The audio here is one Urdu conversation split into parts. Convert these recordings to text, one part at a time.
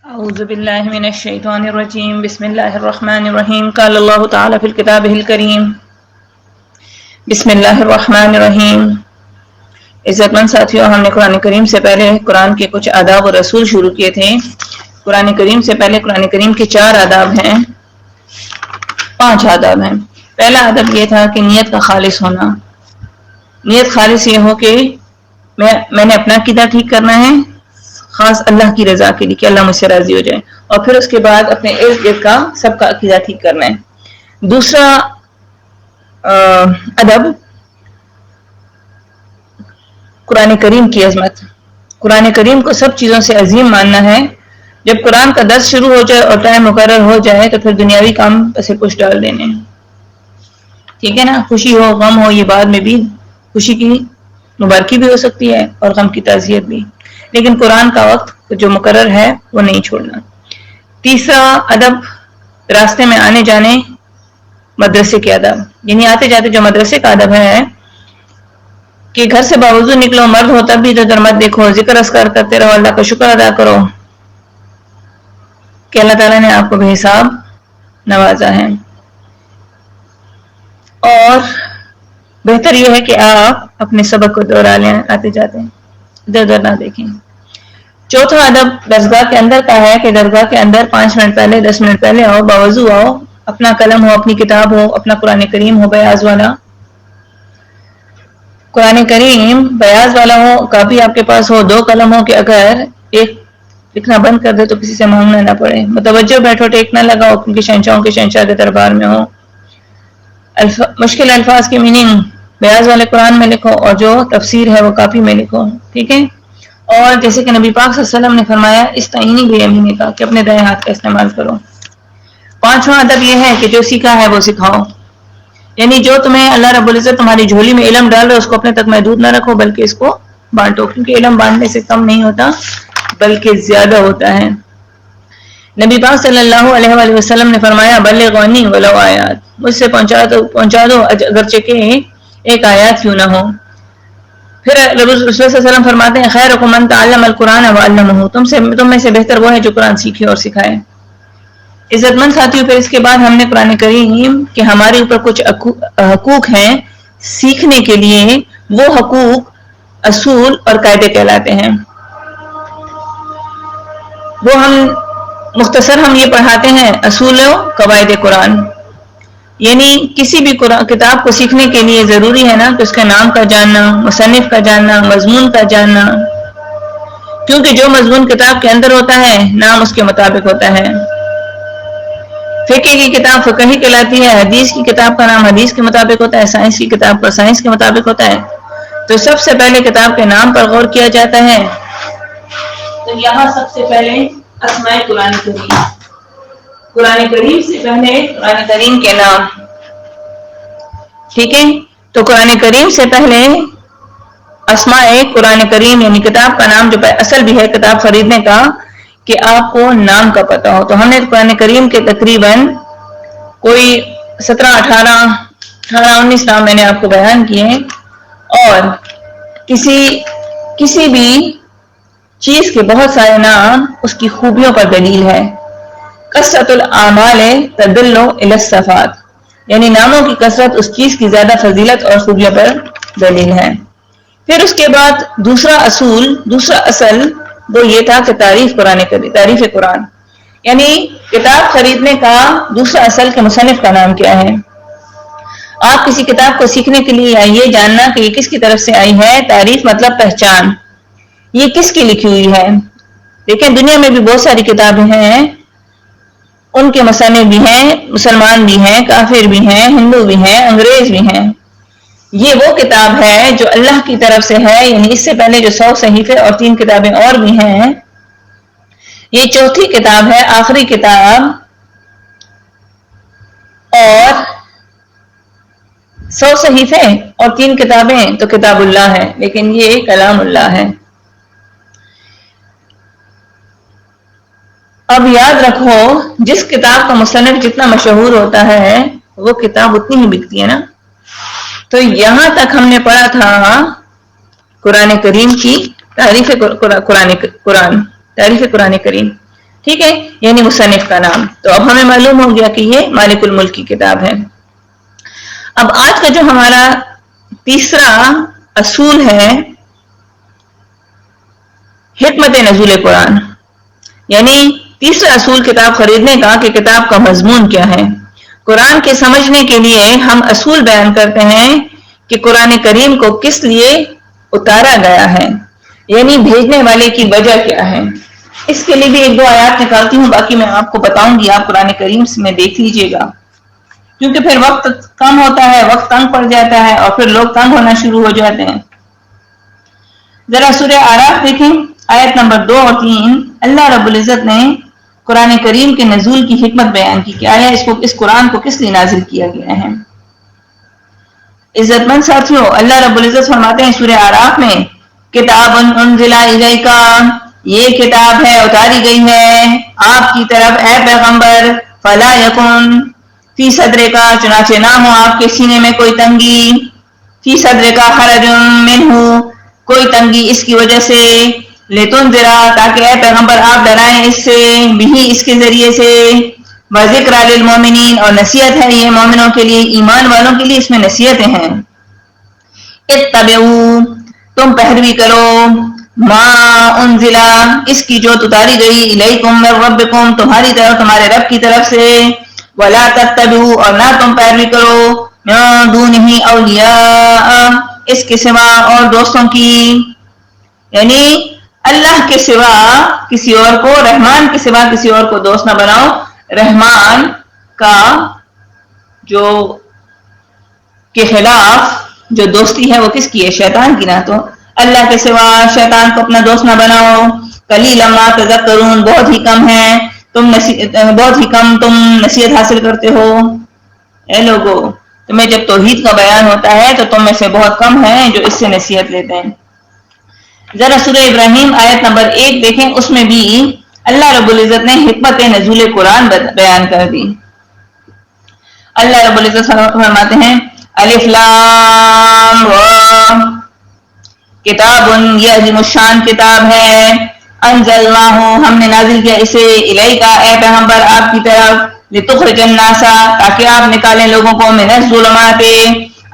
أعوذ بالله من الشيطان الرجيم بسم الله الرحمن الرحيم قال الله تعالى في الكتاب الكريم بسم الله الرحمن الرحيم عزت مند ساتھیوں، ہم نے قرآن کریم سے پہلے قرآن کے کچھ آداب اور رسول شروع کیے تھے۔ قرآن کریم سے پہلے قرآن کریم کے 4 آداب ہیں، 5 آداب ہیں۔ پہلا ادب یہ تھا کہ نیت کا خالص ہونا۔ نیت خالص یہ ہو کہ میں نے اپنا عقیدہ ٹھیک کرنا ہے خاص اللہ کی رضا کے لیے کہ اللہ مجھ سے راضی ہو جائے، اور پھر اس کے بعد اپنے ارد گرد کا سب کا عقیدہ ٹھیک کرنا ہے۔ دوسرا ادب قرآن کریم کی عظمت۔ قرآن کریم کو سب چیزوں سے عظیم ماننا ہے۔ جب قرآن کا درس شروع ہو جائے اور ٹائم مقرر ہو جائے تو پھر دنیاوی کام پسے پش ڈال دینے، ٹھیک ہے نا۔ خوشی ہو غم ہو، یہ بعد میں بھی خوشی کی مبارکی بھی ہو سکتی ہے اور غم کی تعزیت بھی، لیکن قرآن کا وقت جو مقرر ہے وہ نہیں چھوڑنا۔ تیسرا ادب راستے میں آنے جانے مدرسے کے ادب، یعنی آتے جاتے جو مدرسے کا ادب ہے کہ گھر سے باوضو نکلو، مرد ہو تب بھی ادھر مت دیکھو، ذکر اذکار کرتے رہو، اللہ کا شکر ادا کرو کہ اللہ تعالیٰ نے آپ کو بے حساب نوازا ہے، اور بہتر یہ ہے کہ آپ اپنے سبق کو دوہرا لیں آتے جاتے، ادھر ادھر نہ دیکھیں۔ چوتھا ادب درسگاہ کے اندر کا ہے کہ درسگاہ کے اندر 5 منٹ پہلے 10 منٹ پہلے آؤ، باوضو آؤ، اپنا قلم ہو، اپنی کتاب ہو، اپنا قرآن کریم ہو بیاض والا، قرآن کریم بیاض والا ہو، کاپی آپ کے پاس ہو، 2 قلم ہو کہ اگر ایک لکھنا بند کر دے تو کسی سے مانگنا نہ پڑے، متوجہ بیٹھو، ٹیک نہ لگاؤ، کیونکہ شہنشاہوں کے شہنشاہ کے دربار میں ہو۔ مشکل الفاظ کی میننگ بیاض والے قرآن میں لکھو اور جو تفسیر ہے وہ کاپی میں لکھو، ٹھیک ہے۔ اور جیسے کہ نبی پاک صلی اللہ علیہ وسلم نے فرمایا استعینی بیمینک کا، کہ اپنے دائیں ہاتھ کا استعمال کرو۔ 5واں ادب یہ ہے کہ جو سیکھا ہے وہ سکھاؤ، یعنی جو تمہیں اللہ رب العزت تمہاری جھولی میں علم ڈال رہے اس کو اپنے تک محدود نہ رکھو بلکہ اس کو بانٹو، کیونکہ علم بانٹنے سے کم نہیں ہوتا بلکہ زیادہ ہوتا ہے۔ نبی پاک صلی اللہ علیہ وآلہ وسلم نے فرمایا بلغ عنی ولو آیات، مجھ سے پہنچا دو اگرچہ کہ ایک آیات کیوں نہ ہو۔ پھر رسول صلی اللہ علیہ وسلم فرماتے ہیں خیرکم من تعلم القرآن وعلمہ، تم میں سے بہتر وہ ہے جو قرآن سیکھے اور سکھائے۔ عزت مند ساتھیوں، پھر اس کے بعد ہم نے قرآن کریم کہ ہمارے اوپر کچھ حقوق ہیں سیکھنے کے لیے، وہ حقوق اصول اور قاعدے کہلاتے ہیں۔ وہ مختصر ہم یہ پڑھاتے ہیں اصول و قواعد قرآن، یعنی کسی بھی کتاب کو سیکھنے کے لیے ضروری ہے نا کہ اس کے نام کا جاننا، مصنف کا جاننا، مضمون کا جاننا، کیونکہ جو مضمون کتاب کے اندر ہوتا ہے نام اس کے مطابق ہوتا ہے۔ فقہ کی کتاب فقہی کہلاتی ہے، حدیث کی کتاب کا نام حدیث کے مطابق ہوتا ہے، سائنس کی کتاب کا سائنس کے مطابق ہوتا ہے۔ تو سب سے پہلے کتاب کے نام پر غور کیا جاتا ہے، تو یہاں سب سے پہلے اسماء قرآن کریم، قرآن کریم سے پہلے قرآن کریم کے نام، ٹھیک ہے۔ تو قرآن کریم سے پہلے اسماء قرآن کریم یعنی کتاب کا نام جو اصل بھی ہے کتاب خریدنے کا کہ آپ کو نام کا پتہ ہو۔ تو ہم نے قرآن کریم کے تقریباً کوئی 19 نام میں نے آپ کو بیان کیے، اور کسی بھی چیز کے بہت سارے نام اس کی خوبیوں پر دلیل ہے۔ کثرت الاعمال تدل الی الصفات، یعنی ناموں کی کثرت اس چیز کی زیادہ فضیلت اور خوبیوں پر دلیل ہے۔ پھر اس کے بعد دوسرا اصل وہ یہ تھا کہ تعریف قرآن، یعنی کتاب خریدنے کا دوسرا اصل کہ مصنف کا نام کیا ہے۔ آپ کسی کتاب کو سیکھنے کے لیے یہ جاننا کہ یہ کس کی طرف سے آئی ہے، تعریف مطلب پہچان، یہ کس کی لکھی ہوئی ہے۔ لیکن دنیا میں بھی بہت ساری کتابیں ہیں، ان کے مصنف بھی ہیں، مسلمان بھی ہیں، کافر بھی ہیں، ہندو بھی ہیں، انگریز بھی ہیں۔ یہ وہ کتاب ہے جو اللہ کی طرف سے ہے، یعنی اس سے پہلے جو 100 صحیفے اور 3 کتابیں اور بھی ہیں، یہ 4تھی کتاب ہے، آخری کتاب، اور 100 صحیفے اور 3 کتابیں تو کتاب اللہ ہے، لیکن یہ کلام اللہ ہے۔ اب یاد رکھو جس کتاب کا مصنف جتنا مشہور ہوتا ہے وہ کتاب اتنی ہی بکتی ہے نا۔ تو یہاں تک ہم نے پڑھا تھا قرآن کریم کی تعریف قرآن کریم، ٹھیک ہے، یعنی مصنف کا نام. تو اب ہمیں معلوم ہو گیا کہ یہ مالک الملک کی کتاب ہے. اب آج کا جو ہمارا تیسرا اصول ہے حکمت نزول قرآن، یعنی تیسرا اصول کتاب خریدنے کا کہ کتاب کا مضمون کیا ہے. قرآن کے سمجھنے کے لیے ہم اصول بیان کرتے ہیں کہ قرآن کریم کو کس لیے اتارا گیا ہے، یعنی بھیجنے والے کی وجہ کیا ہے. اس کے لیے بھی ایک دو آیات نکالتی ہوں، باقی میں آپ کو بتاؤں گی، آپ قرآن کریم میں دیکھ لیجئے گا، کیونکہ پھر وقت کم ہوتا ہے، وقت تنگ پڑ جاتا ہے اور پھر لوگ تنگ ہونا شروع ہو جاتے ہیں. ذرا سورہ اعراف دیکھیں، آیت نمبر 2 اور 3. اللہ رب العزت نے قرآن کریم کے نزول کی حکمت بیان کی کہ آیا اس قرآن کو کس لیے نازل کیا گیا ہے. عزت مند ساتھیوں، اللہ رب العزت فرماتے ہیں سورہ اعراف میں، کتاب انزل الیک، یہ کتاب ہے اتاری گئی ہے آپ کی طرف اے پیغمبر، فلا یکن فی صدرک، چنانچہ نہ ہو آپ کے سینے میں کوئی تنگی، فی صدرک حرج منہ، کوئی تنگی اس کی وجہ سے، لتنذر، تاکہ اے پیغمبر آپ ڈرائیں اس سے، بھی اس کے ذریعے سے، وذکر للمؤمنین، اور نصیحت ہے یہ مومنوں کے لیے، ایمان والوں کے لیے اس میں نصیحتیں ہیں. اتبعوا، تم پیروی کرو، ما انزل، اس کی جو اتاری گئی، الیکم من ربکم، تمہاری طرف تمہارے رب کی طرف سے، ولا تتبعوا، اور نہ تم پیروی کرو، من دونہ اولیاء، اس کے سوا اور دوستوں کی، یعنی اللہ کے سوا کسی اور کو، رحمان کے سوا کسی اور کو دوست نہ بناؤ. رحمان کا جو کے خلاف جو دوستی ہے وہ کس کی ہے؟ شیطان کی. نہ تو اللہ کے سوا شیطان کو اپنا دوست نہ بناؤ. قلیلا ما تذکرون، بہت ہی کم تم نصیحت حاصل کرتے ہو. اے لوگو، تمہیں جب توحید کا بیان ہوتا ہے تو تم میں سے بہت کم ہیں جو اس سے نصیحت لیتے ہیں. ذرا سورہ ابراہیم آیت نمبر 1 دیکھیں، اس میں بھی اللہ رب العزت نے حکمت نزول قرآن بیان کر دی. اللہ رب العزت فرماتے ہیں، الف لام را، کتاب یہ عظیم الشان کتاب ہے، انزلناہ، ہم نے نازل کیا اسے، الیکا، اے پیغمبر آپ کی طرف، لتخرج الناس، تاکہ آپ نکالیں لوگوں کو، من الظلمات،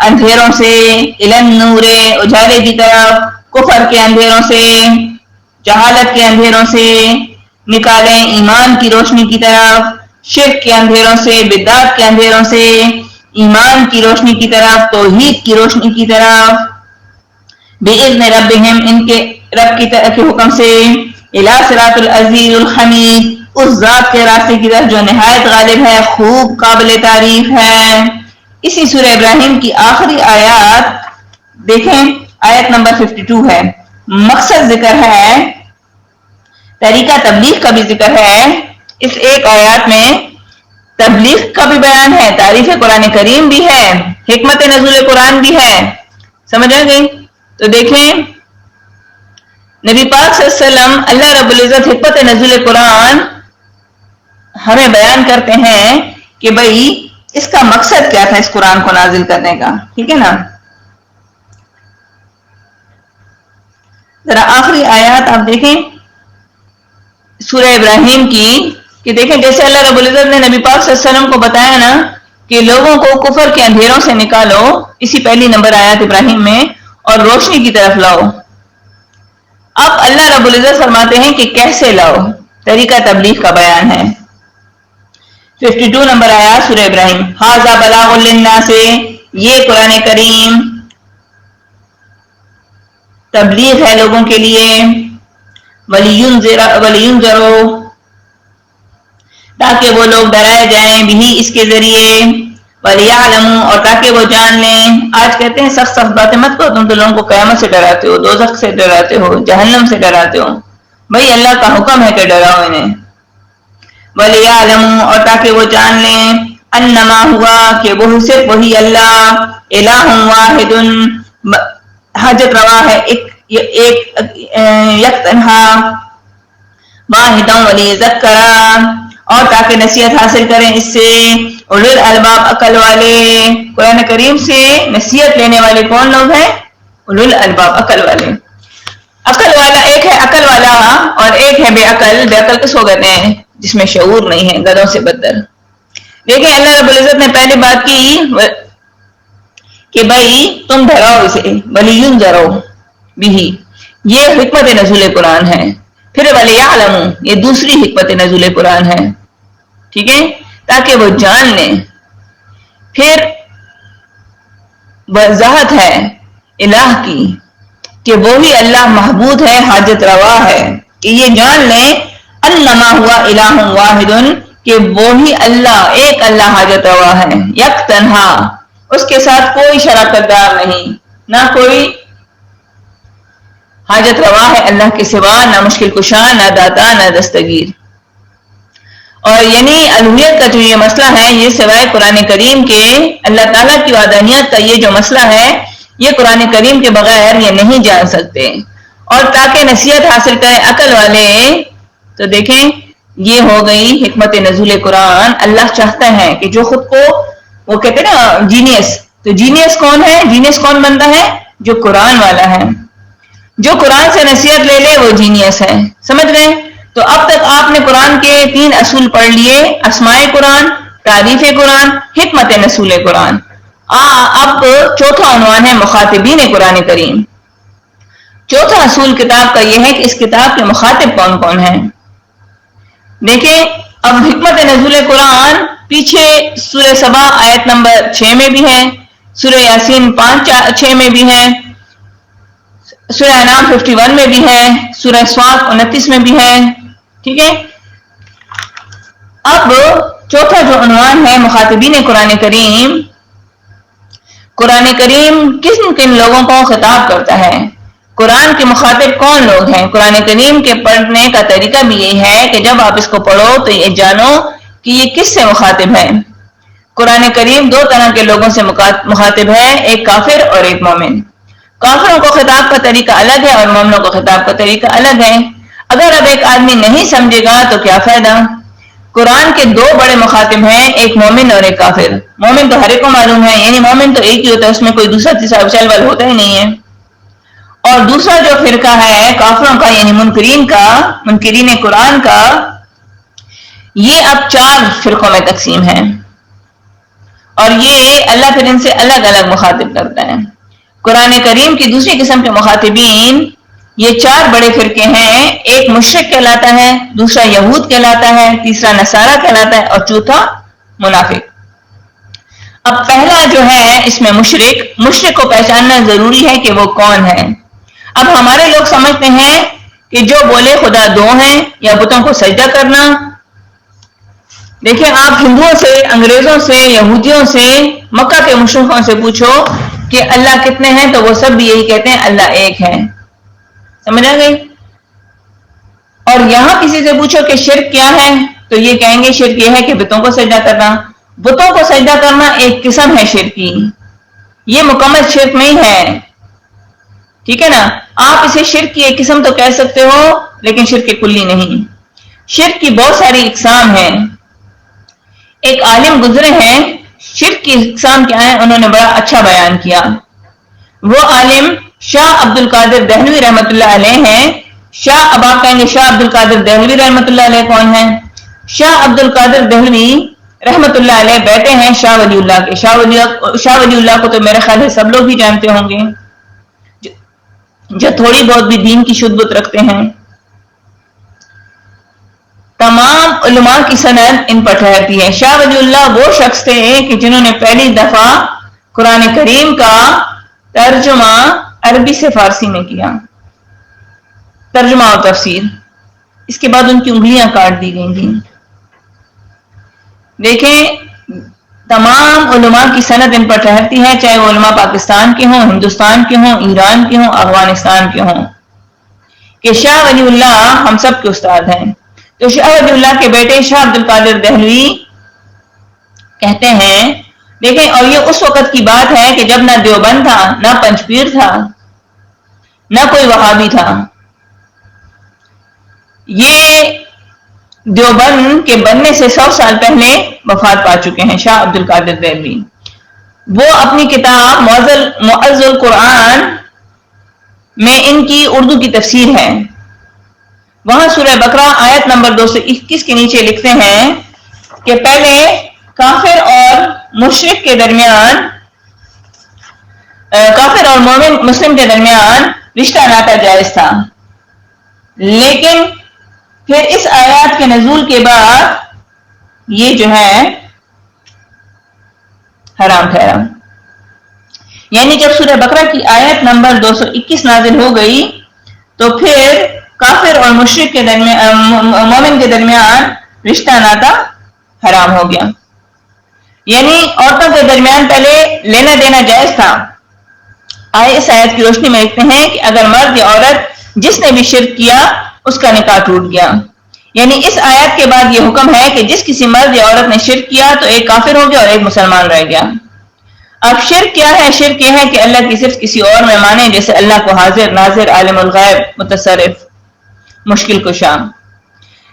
اندھیروں سے، الی النور، اجالے کی طرف، کفر کے اندھیروں سے، جہالت کے اندھیروں سے نکالیں ایمان کی روشنی کی طرف، شرک کے اندھیروں سے، بدعت کے اندھیروں سے ایمان کی روشنی کی طرف، توحید کی روشنی کی طرف، بِإِذْنِ رَبِّهِمْ، ان کے رب کے حکم سے، إِلَى صِرَاطِ الْعَزِيزِ الْحَمِيدِ، اس ذات کے راستے کی طرف جو نہایت غالب ہے، خوب قابل تعریف ہے. اسی سورہ ابراہیم کی آخری آیات دیکھیں، آیت نمبر 52 ہے. مقصد ذکر ہے، طریقہ تبلیغ کا بھی ذکر ہے. اس ایک آیات میں تبلیغ کا بھی بیان ہے، تعریف قرآن کریم بھی ہے، حکمت نزول قرآن بھی ہے. سمجھ آ گئی؟ تو دیکھیں، نبی پاک صلی اللہ علیہ وسلم، اللہ رب العزت حکمت نزول قرآن ہمیں بیان کرتے ہیں کہ بھئی اس کا مقصد کیا تھا اس قرآن کو نازل کرنے کا. ٹھیک ہے نا؟ ذرا آخری آیات آپ دیکھیں سورہ ابراہیم کی، کہ دیکھیں جیسے اللہ رب العزت نے نبی پاک صلی اللہ علیہ وسلم کو بتایا نا کہ لوگوں کو کفر کے اندھیروں سے نکالو، اسی پہلی نمبر آیات ابراہیم میں، اور روشنی کی طرف لاؤ. اب اللہ رب العزت فرماتے ہیں کہ کیسے لاؤ، طریقہ تبلیغ کا بیان ہے. 52 نمبر آیات سورہ ابراہیم، ھذا بلاغ للناس، یہ قرآن کریم تبلیغ ہے لوگوں کے لیے، وَلِيُنذِرُوا، تاکہ وہ لوگ ڈرائے جائیں، بھی اس کے ذریعے، وَلِيَعْلَمُوا، اور تاکہ وہ جان لیں. آج کہتے ہیں سخت باتیں مت کرو، تم تو لوگوں کو قیامت سے ڈراتے ہو، دوزخ سے ڈراتے ہو، جہنم سے ڈراتے ہو. بھئی اللہ کا حکم ہے کہ ڈراؤ انہیں. وَلِيَعْلَمُوا، اور تاکہ وہ جان لیں، انما ہوا، کہ وہ صرف وہی اللہ، الہ واحد، حاجت روا ہے، یک تنہا، واحد ولیذکر، اور تاکہ نصیحت حاصل کریں اس سے اولو الالباب، عقل والے. قرآن کریم سے نصیحت لینے والے کون لوگ ہیں؟ اولو الالباب، عقل والے. عقل والا ایک ہے عقل والا اور ایک ہے بے عقل. بے عقل کس کو کہتے ہیں؟ جس میں شعور نہیں ہے، گدھوں سے بدتر. دیکھیں اللہ رب العزت نے پہلی بات کی کہ بھائی تم ڈراؤ اسے، ولیون ڈراؤ بھی، یہ حکمت نزول قرآن ہے. پھر ولیعلموا، یہ دوسری حکمت نزول قرآن ہے، ٹھیک ہے، تاکہ وہ جان لیں. پھر وضاحت ہے الہ کی کہ وہی اللہ محبود ہے، حاجت روا ہے، کہ یہ جان لیں انما ہوا الہ واحد، کہ وہی اللہ ایک اللہ حاجت روا ہے، یک تنہا، اس کے ساتھ کوئی شراکت دار نہیں، نہ کوئی حاجت روا ہے اللہ کے سوا، نہ مشکل کشا، نہ داتا، نہ دستگیر. اور یعنی الوہیت کا جو یہ مسئلہ ہے، یہ سوائے قرآن کریم کے اللہ تعالیٰ کی وحدانیت کا یہ جو مسئلہ ہے، یہ قرآن کریم کے بغیر یہ نہیں جان سکتے. اور تاکہ نصیحت حاصل کرے عقل والے، تو دیکھیں یہ ہو گئی حکمت نزول قرآن. اللہ چاہتا ہے کہ جو خود کو وہ کہتے ہیں نا جینیس، تو جینیس کون ہے؟ جینیس کون بنتا ہے؟ جو قرآن والا ہے، جو قرآن سے نصیحت لے لے وہ جینیس ہے. سمجھ گئے؟ تو اب تک آپ نے قرآن کے 3 اصول پڑھ لیے: اسماء قرآن، تعریف قرآن، حکمت نزول قرآن. اب چوتھا عنوان ہے مخاطبین قرآن کریم. چوتھا اصول کتاب کا یہ ہے کہ اس کتاب کے مخاطب کون کون ہیں. دیکھیں اب حکمت نزول قرآن پیچھے سورہ سبا آیت نمبر 6 میں بھی ہے، سورہ یاسین 5-6 میں بھی ہے، سورہ انعام 51 میں بھی ہے، سورہ صاد 29 میں بھی ہے، ٹھیک ہے. اب چوتھا جو عنوان ہے مخاطبین قرآن کریم. قرآن کریم کن کن لوگوں کو خطاب کرتا ہے؟ قرآن کے مخاطب کون لوگ ہیں؟ قرآن کریم کے پڑھنے کا طریقہ بھی یہی ہے کہ جب آپ اس کو پڑھو تو یہ جانو کہ یہ کس سے مخاطب ہے. قرآن کریم 2 طرح کے لوگوں سے مخاطب ہے، ایک کافر اور ایک مومن. کافروں کو خطاب کا طریقہ الگ ہے اور مومنوں کو خطاب کا طریقہ الگ ہے. اگر اب ایک آدمی نہیں سمجھے گا تو کیا فائدہ. قرآن کے 2 بڑے مخاطب ہیں، ایک مومن اور ایک کافر. مومن تو ہر ایک کو معلوم ہے، یعنی مومن تو ایک ہی ہوتا ہے، اس میں کوئی دوسرا تیسرا اچل وال ہوتا ہی نہیں ہے. اور دوسرا جو فرقہ ہے کافروں کا، یعنی منکرین قرآن کا، یہ اب 4 فرقوں میں تقسیم ہے اور یہ اللہ پھر ان سے الگ الگ مخاطب کرتا ہے. قرآن کریم کی دوسری قسم کے مخاطبین یہ 4 بڑے فرقے ہیں. ایک مشرک کہلاتا ہے، دوسرا یہود کہلاتا ہے، تیسرا نصارہ کہلاتا ہے اور چوتھا منافق. اب پہلا جو ہے اس میں مشرک کو پہچاننا ضروری ہے کہ وہ کون ہے. اب ہمارے لوگ سمجھتے ہیں کہ جو بولے خدا 2 ہیں یا بتوں کو سجدہ کرنا. دیکھیں آپ ہندوؤں سے، انگریزوں سے، یہودیوں سے، مکہ کے مشرکوں سے پوچھو کہ اللہ کتنے ہیں تو وہ سب بھی یہی کہتے ہیں اللہ ایک ہے. سمجھ آ گئی؟ اور یہاں کسی سے پوچھو کہ شرک کیا ہے تو یہ کہیں گے شرک یہ ہے کہ بتوں کو سجدہ کرنا. بتوں کو سجدہ کرنا ایک قسم ہے شرک کی، یہ مکمل شرک نہیں ہے، ٹھیک ہے نا. آپ اسے شرک کی ایک قسم تو کہہ سکتے ہو لیکن شرک کی کلی نہیں. شرک کی بہت ساری اقسام ہیں. ایک عالم گزرے ہیں شرک کی اقسام کیا ہیں، انہوں نے بڑا اچھا بیان کیا. وہ عالم شاہ عبد القادر دہلوی رحمۃ اللہ علیہ ہیں. اب آپ کہیں گے شاہ عبد القادر دہلوی رحمۃ اللہ علیہ کون ہیں؟ شاہ عبد القادر دہلوی رحمۃ اللہ علیہ بیٹے ہیں شاہ ولی اللہ کے. شاہ ولی اللہ کو تو میرے خیال ہے سب لوگ ہی جانتے ہوں گے جو تھوڑی بہت بھی دین کی شد بت رکھتے ہیں. تمام علماء کی سند ان پر ٹھہرتی ہے. شاہ ولی اللہ وہ شخص تھے کہ جنہوں نے پہلی دفعہ قرآن کریم کا ترجمہ عربی سے فارسی میں کیا، ترجمہ اور تفسیر. اس کے بعد ان کی انگلیاں کاٹ دی گئی تھیں. دیکھیں تمام علماء کی سند ان پر ٹھہرتی ہے، چاہے وہ علماء پاکستان کے ہوں، ہندوستان کے ہوں، ایران کے ہوں، افغانستان کے ہوں، کہ شاہ ولی اللہ ہم سب کے استاد ہیں. تو شاہ ولی اللہ کے بیٹے شاہ عبد القادر دہلوی کہتے ہیں، دیکھیں اور یہ اس وقت کی بات ہے کہ جب نہ دیوبند تھا، نہ پنج پیر تھا، نہ کوئی وہابی تھا. یہ دیوبند کے بننے سے 100 سال پہلے وفات پا چکے ہیں شاہ عبد القادر دہلوی. وہ اپنی کتاب معز القرآن میں ان کی اردو کی تفسیر ہے. وہاں سورہ بقرہ آیت نمبر 221 کے نیچے لکھتے ہیں کہ پہلے کافر اور مشرک کے درمیان، کافر اور مومن مسلم کے درمیان رشتہ ناتا جائز تھا، لیکن پھر اس آیات کے نزول کے بعد یہ جو ہے حرام ٹھہرا. یعنی جب سورہ بقرہ کی آیت نمبر 221 نازل ہو گئی تو پھر کافر اور مشرک کے درمیان، مومن کے درمیان رشتہ ناتا حرام ہو گیا. یعنی عورتوں کے درمیان پہلے لینا دینا جائز تھا. اس آیت کی روشنی میں لکھتے ہیں کہ اگر مرد یا عورت جس نے بھی شرک کیا اس کا نکاح ٹوٹ گیا. یعنی اس آیت کے بعد یہ حکم ہے کہ جس کسی مرد یا عورت نے شرک کیا تو ایک کافر ہو گیا اور ایک مسلمان رہ گیا. اب شرک کیا ہے؟ شرک یہ ہے کہ اللہ کی صرف کسی اور میں مانے، جیسے اللہ کو حاضر، ناظر، عالم الغیب، متصرف، مشکل کشا.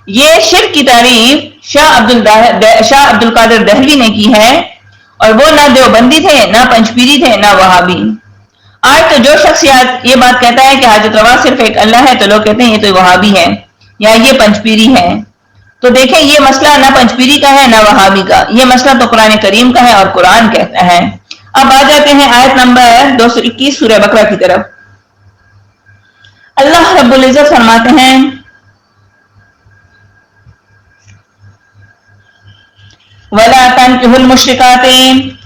یہ شرک کی تعریف شاہ عبد القادر دہلوی نے کی ہے، اور وہ نہ دیوبندی تھے، نہ پنجپیری تھے، نہ وہابی. آج تو جو شخص یہ بات کہتا ہے کہ حاجت روا صرف ایک اللہ ہے تو لوگ کہتے ہیں یہ تو وہابی ہے یا یہ پنجپیری ہے. تو دیکھیں یہ مسئلہ نہ پنجپیری کا ہے نہ وہابی کا، یہ مسئلہ تو قرآن کریم کا ہے اور قرآن کہتا ہے. اب آ جاتے ہیں آیت نمبر 221 سورہ بقرہ کی طرف. اللہ رب العزت فرماتے ہیں وَلَا تَنكِحُوا الْمُشْرِكَاتِ،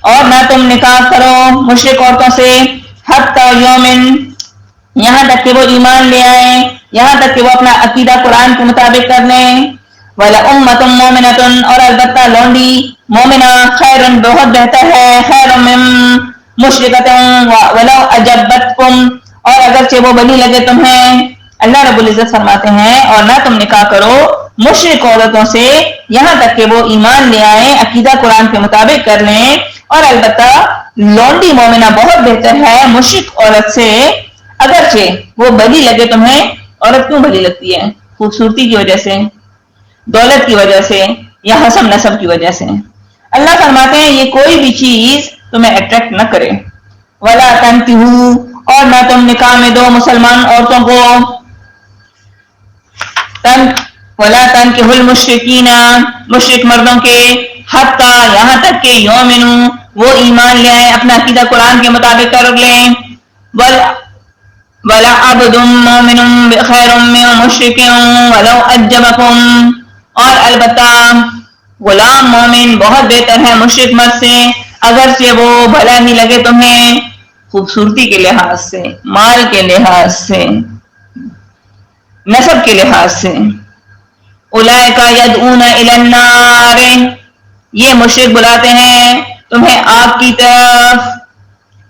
اور نہ تم نکاح کرو مشرک عورتوں سے، حَتَّى يُؤْمِنَ، یہاں تک کہ وہ ایمان لے آئیں، یہاں تک کہ وہ اپنا عقیدہ قرآن کے مطابق کر لیں. وَلَأُمَّةٌ مُؤْمِنَةٌ، اور البتہ لونڈی مومنہ خیرٌ بہت بہتر ہے، خیرٌ من مشرکۃ وَلَوْ أَعْجَبَتْكُمْ، اور اگرچہ وہ بلی لگے تمہیں. اللہ رب العزت فرماتے ہیں اور نہ تم نکاح کرو مشرک عورتوں سے یہاں تک کہ وہ ایمان لے آئیں، عقیدہ قرآن کے مطابق کر لیں، اور البتہ لونڈی مومنہ بہت بہتر ہے مشرک عورت سے، اگرچہ وہ بلی لگے تمہیں. عورت کیوں بلی لگتی ہے؟ خوبصورتی کی وجہ سے، دولت کی وجہ سے، یا حسب نسب کی وجہ سے. اللہ فرماتے ہیں یہ کوئی بھی چیز تمہیں اٹریکٹ نہ کرے. وَلَا تَنكِحُوا، اور نہ تم نکاح میں دو مسلمان عورتوں کو، وَلَا تَنكِحُوا الْمُشْرِكِينَ، مشرک مردوں کے، حَتَّى، یہاں تک کہ يُؤْمِنُوا، وہ ایمان لے آئیں، اپنا عقیدہ قرآن کے مطابق کر لیں. وَلَعَبْدٌ مُؤْمِنٌ خَيْرٌ مِّن مُشْرِكٍ وَلَوْ أَعْجَبَكُمْ، اور البتہ غلام مومن بہت بہتر ہے مشرک مرد سے، اگرچہ وہ بھلا ہی لگے تمہیں، خوبصورتی کے لحاظ سے، مال کے لحاظ سے، نسب کے لحاظ سے. اولئک یدعون الی النار، یہ مشرک بلاتے ہیں تمہیں آگ کی طرف.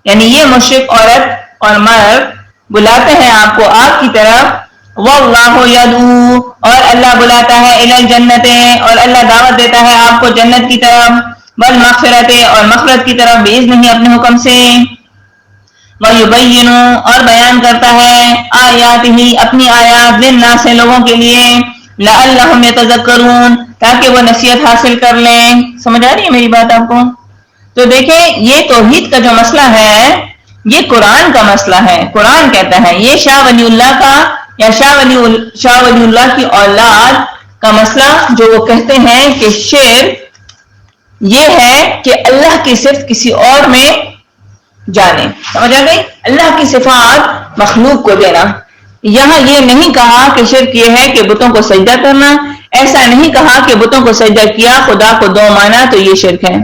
یعنی یہ مشرک عورت اور مرد بلاتے ہیں آپ کو آگ کی طرف. واللہ یدعو، اور اللہ بلاتا ہے الی الجنت، اور اللہ دعوت دیتا ہے آپ کو جنت کی طرف، والمغفرت، اور مغفرت کی طرف، باذنہ، اپنے حکم سے. وَيُبَيِّنُ، اور بیان کرتا ہے آیاتہ، اپنی آیات، للناس، لوگوں کے لیے، لعلہم یتذکرون، تاکہ وہ نصیحت حاصل کر لیں. سمجھ آ رہی ہے میری بات آپ کو؟ تو دیکھیں یہ توحید کا جو مسئلہ ہے یہ قرآن کا مسئلہ ہے. قرآن کہتا ہے یہ شاہ ولی اللہ کا یا شاہ ولی اللہ کی اولاد کا مسئلہ، جو وہ کہتے ہیں کہ شرک یہ ہے کہ اللہ کی صفت کسی اور میں جانے. سمجھ آ گئی؟ اللہ کی صفات مخلوق کو دینا. یہاں یہ نہیں کہا کہ شرک یہ ہے کہ بتوں کو سجدہ کرنا، ایسا نہیں کہا کہ بتوں کو سجدہ کیا، خدا کو دو مانا تو یہ شرک ہے.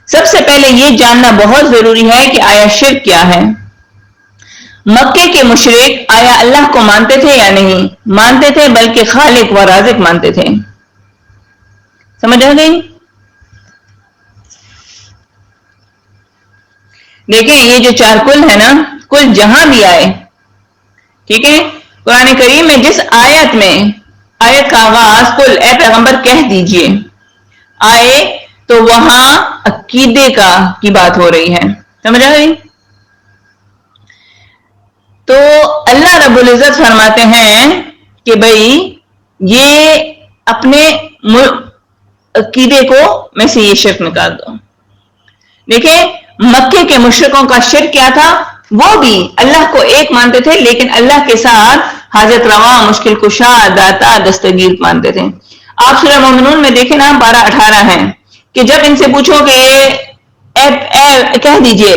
سب سے پہلے یہ جاننا بہت ضروری ہے کہ آیا شرک کیا ہے. مکے کے مشرک آیا اللہ کو مانتے تھے یا نہیں؟ مانتے تھے، بلکہ خالق و رازق مانتے تھے. سمجھ آ گئی؟ دیکھیں یہ جو چار کل ہے نا، کل جہاں بھی آئے، ٹھیک ہے، قرآن کریم میں جس آیت میں آیت کا آغاز کل، اے پیغمبر کہہ دیجئے، آئے تو وہاں عقیدے کی بات ہو رہی ہے. سمجھ آ گئی؟ تو اللہ رب العزت فرماتے ہیں کہ بھئی یہ اپنے عقیدے کو میں سے یہ شرک نکال دو. دیکھیں مکے کے مشرکوں کا شرک کیا تھا؟ وہ بھی اللہ کو ایک مانتے تھے لیکن اللہ کے ساتھ حاجت روا، مشکل کشا، داتا، دستگیر مانتے تھے. آپ سورہ مومنون میں دیکھیں نا 12-18 ہیں کہ جب ان سے پوچھو کہ کہہ دیجئے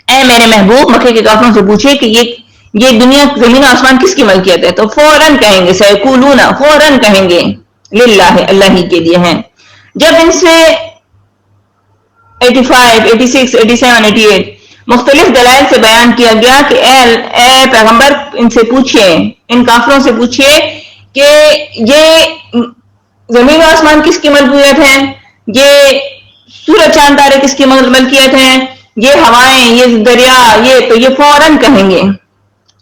اے میرے محبوب، مکے کے کافروں سے پوچھے کہ یہ دنیا زمین و آسمان کس کی ملکیت ہے، تو فوراً کہیں گے سیقولون، فوراً کہیں گے للہ، اللہ ہی کے لیے ہیں. جب ان سے 85، 86، 87، 88 مختلف دلائل سے بیان کیا گیا کہ اے پیغمبر ان سے پوچھئے، ان کافروں سے پوچھئے کہ یہ زمین و آسمان کس کی ملکیت ہے، یہ سورج چاند تارے کس کی ملکیت ہیں، یہ ہوائیں، یہ دریا، یہ فوراً کہیں گے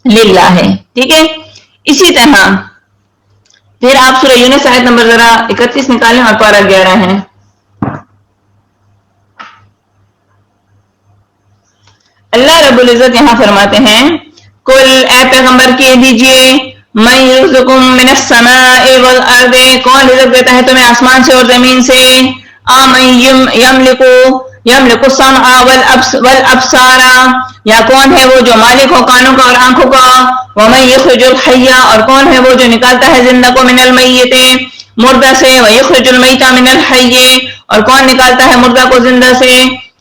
للہ ہے. ٹھیک ہے. اسی طرح پھر آپ سورہ یونس آیت نمبر ذرا 31 نکالیں اور پارہ 11 ہے. اللہ رب العزت یہاں فرماتے ہیں کل اے پیغمبر کہہ دیجئے من یرزقکم من السماء والارض، کون رزق دیتا ہے تمہیں آسمان سے اور زمین سے، آمن یملک السمع والابصار، یا کون ہے وہ جو مالک ہو کانوں کا اور آنکھوں کا، ومن یخرج الحی، اور کون ہے وہ جو نکالتا ہے زندہ کو من المیت، مردہ سے، ویخرج المیت من الحی، اور کون نکالتا ہے مردہ کو زندہ سے،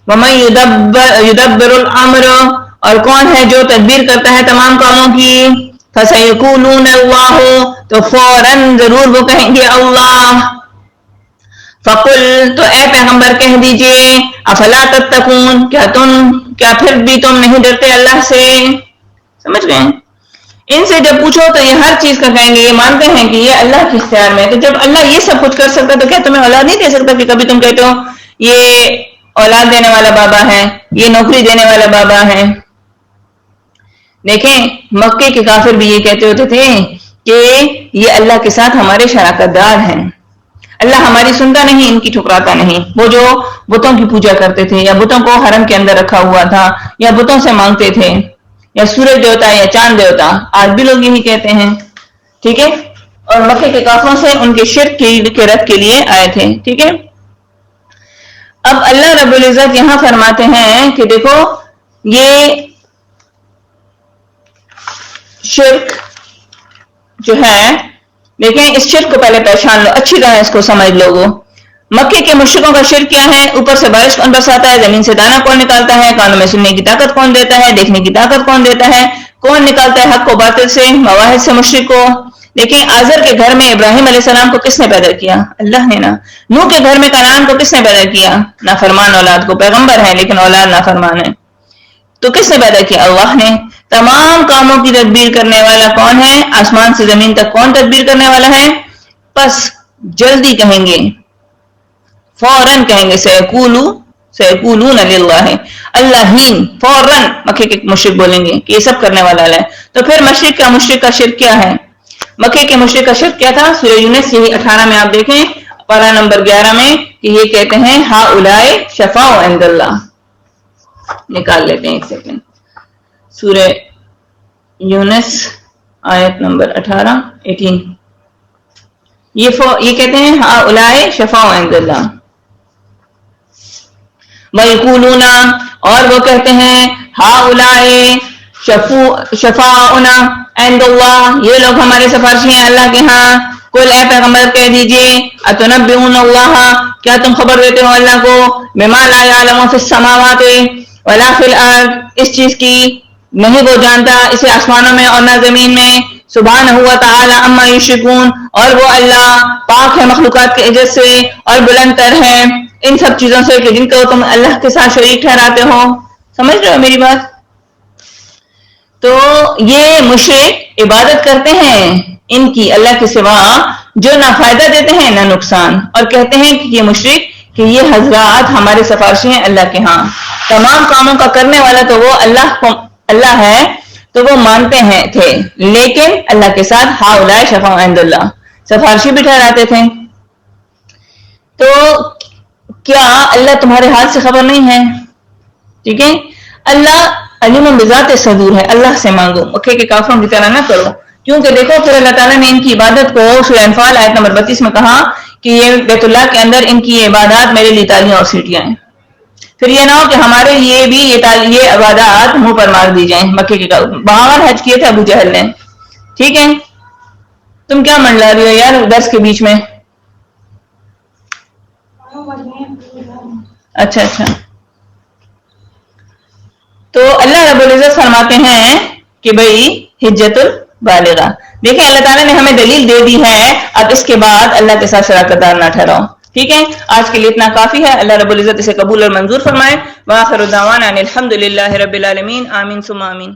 ومن یدبر الامر، اور کون ہے جو تدبیر کرتا ہے تمام کاموں کی، فسیقولون اللہ، تو فوراً ضرور وہ کہیں گے اللہ. فقل، تو اے پیغمبر کہہ دیجئے افلا تتقون، کیا پھر بھی تم نہیں ڈرتے اللہ سے. سمجھ گئے؟ ان سے جب پوچھو تو یہ ہر چیز کا کہیں گے، یہ مانتے ہیں کہ یہ اللہ کے اختیار میں ہے. تو جب اللہ یہ سب کچھ کر سکتا تو کیا تمہیں اولاد نہیں دے سکتا؟ کہ کبھی تم کہتے ہو یہ اولاد دینے والا بابا ہے، یہ نوکری دینے والا بابا ہے. دیکھیں مکے کے کافر بھی یہ کہتے ہوتے تھے کہ یہ اللہ کے ساتھ ہمارے شراکت دار ہیں، اللہ ہماری سنتا نہیں، ان کی ٹھکراتا نہیں. وہ جو بتوں کی پوجا کرتے تھے یا بتوں کو حرم کے اندر رکھا ہوا تھا یا بتوں سے مانگتے تھے، یا سورج دیوتا یا چاند دیوتا، آج بھی لوگ یہی کہتے ہیں. ٹھیک ہے. اور مکے کے کافروں سے ان کے شرک کے رد کے لیے آئے تھے. ٹھیک ہے. اب اللہ رب العزت یہاں فرماتے ہیں کہ دیکھو یہ شرک جو ہے، دیکھیں اس شرک کو پہلے پہچان لو، اچھی طرح اس کو سمجھ لوگو. مکے کے مشرکوں کا شرک کیا ہے؟ اوپر سے بارش کون برساتا ہے، زمین سے دانا کون نکالتا ہے، کانوں میں سننے کی طاقت کون دیتا ہے، دیکھنے کی طاقت کون دیتا ہے، کون نکالتا ہے حق کو باطل سے، مواحد سے مشرک کو. دیکھیں آزر کے گھر میں ابراہیم علیہ السلام کو کس نے پیدا کیا؟ اللہ نے نا. نوح کے گھر میں کنعان کو کس نے پیدا کیا؟ نافرمان اولاد کو. پیغمبر ہے لیکن اولاد نافرمان ہے. تو کس نے پیدا کیا؟ اللہ نے. تمام کاموں کی تدبیر کرنے والا کون ہے؟ آسمان سے زمین تک کون تدبیر کرنے والا ہے؟ پس جلدی کہیں گے، فوراً کہیں گے سیقولون للہ، اللہ ہی. فوراً مکے کے مشرک بولیں گے کہ یہ سب کرنے والا اللہ ہے. تو پھر مشرک کا شرک کیا ہے؟ مکے کے مشرک کا شرک کیا تھا؟ سورہ یونس یہی 18 میں آپ دیکھیں پارہ نمبر 11 میں کہ یہ کہتے ہیں ہا اولائے شفاء عند اللہ. نکال لیتے ہیں ایک سیکنڈ. سورہ یونس آیت نمبر 18 یہ کہتے ہیں ہا اولائے شفاء عند اللہ. وَيَقُولُونَ، اور وہ کہتے ہیں ہا اولائے شفاعنا عند اللہ، یہ لوگ ہمارے سفارشی ہیں اللہ کے ہاں. کل اے پیغمبر کہہ دیجئے اتنبئون اللہ، کیا تم خبر دیتے ہو اللہ کو بما لا یعلم فی السماوات ولا فی الارض، اس چیز کی نہیں وہ جانتا اسے آسمانوں میں اور نہ زمین میں. سبحانہ و تعالی عما یشرکون، اور وہ اللہ پاک ہے مخلوقات کے عزت سے اور بلند تر ہے ان سب چیزوں سے کہ جن کو تم اللہ کے ساتھ شریک ٹھہراتے ہو. سمجھ رہے ہو میری بات؟ تو یہ مشرک عبادت کرتے ہیں ان کی اللہ کے سوا جو نہ فائدہ دیتے ہیں نہ نقصان، اور کہتے ہیں کہ یہ مشرک کہ یہ حضرات ہمارے سفارشی ہیں اللہ کے ہاں. تمام کاموں کا کرنے والا تو وہ اللہ ہے، تو وہ مانتے ہیں تھے، لیکن اللہ کے ساتھ ہا اولائے شفاء عند اللہ سفارشی بھی ٹھہراتے تھے. تو کیا اللہ تمہارے حال سے خبر نہیں ہے؟ ٹھیک ہے. اللہ علیم بذات صدور ہے، اللہ سے مانگو، مکے کے کافروں کی طرح نہ کرو. کیونکہ دیکھو پھر اللہ تعالیٰ نے ان کی عبادت کو سورہ انفال آیت نمبر 32 میں کہا کہ یہ بیت اللہ کے اندر ان کی عبادات میرے لیے تالیاں اور سیٹیاں ہیں. پھر یہ نہ ہو کہ ہمارے لیے بھی یہ عبادات منہ پر مار دی جائیں. مکے کے 52 حج کیے تھے ابو جہل نے. ٹھیک ہے، تم کیا منڈلا رہی ہو یار درس کے بیچ میں؟ اچھا اچھا. تو اللہ رب العزت فرماتے ہیں کہ بھئی حجت البالغہ. دیکھیں اللہ تعالیٰ نے ہمیں دلیل دے دی ہے، اب اس کے بعد اللہ کے ساتھ شراکت دار نہ ٹھہراؤ. ٹھیک ہے، آج کے لیے اتنا کافی ہے. اللہ رب العزت اسے قبول اور منظور فرمائے. وآخر دعوانا ان الحمد للہ رب العالمین. آمین ثم آمین.